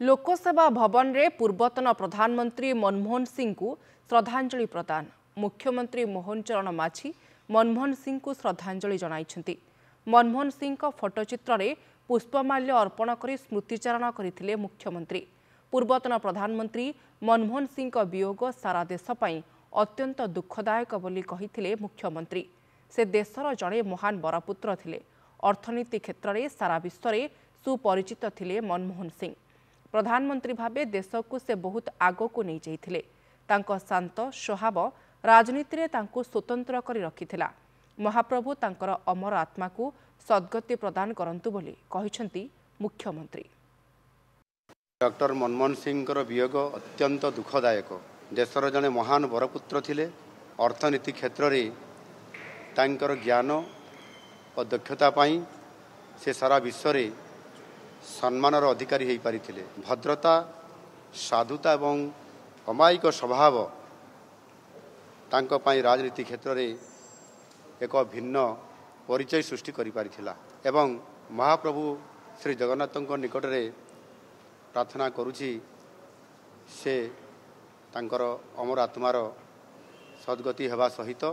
लोकसेवा भवन रे पूर्वतन प्रधानमंत्री मनमोहन सिंह को श्रद्धांजलि प्रदान। मुख्यमंत्री मोहन चरण माझी मनमोहन सिंह को श्रद्धांजलि जनाइछन्ति। मनमोहन सिंह को फोटोचित्र रे पुष्पमाल्य अर्पण करी स्मृतिचारण करथिले मुख्यमंत्री। पूर्वतन प्रधानमंत्री मनमोहन सिंह को वियोग सारा देश पई अत्यंत दुखदायक बोली कहिथिले मुख्यमंत्री। से देशर जड़े महान बरपुत्र थिले। अर्थनीति क्षेत्र में सारा विश्व में सुपरिचित थिले मनमोहन सिंह। प्रधानमंत्री भावे देश को से बहुत आगो को नहीं जाइथिले। तांको शांत स्वभाव राजनीति रे तांको स्वतंत्र करी रखिथिला। महाप्रभु तांकर अमर आत्मा को सद्गति प्रदान करंतु बोली कहिसंती मुख्यमंत्री। डॉक्टर मनमोहन सिंह वियोग अत्यंत दुखदायक। देशर जने महान बरपुत्र थिले। अर्थनीति क्षेत्र में तांकर ज्ञान और दक्षता पाई से सारा विश्व में सम्मानर अधिकारी हो पारिथिले। भद्रता साधुता एवं अमायिक स्वभाव तांको पाई राजनीति क्षेत्र में एक भिन्न परिचय सृष्टि करि पारिथिला। एवं महाप्रभु श्री जगन्नाथଙ୍କ निकटरे प्रार्थना करुछि से तांकर अमर आत्मार सद्गति हेबा सहित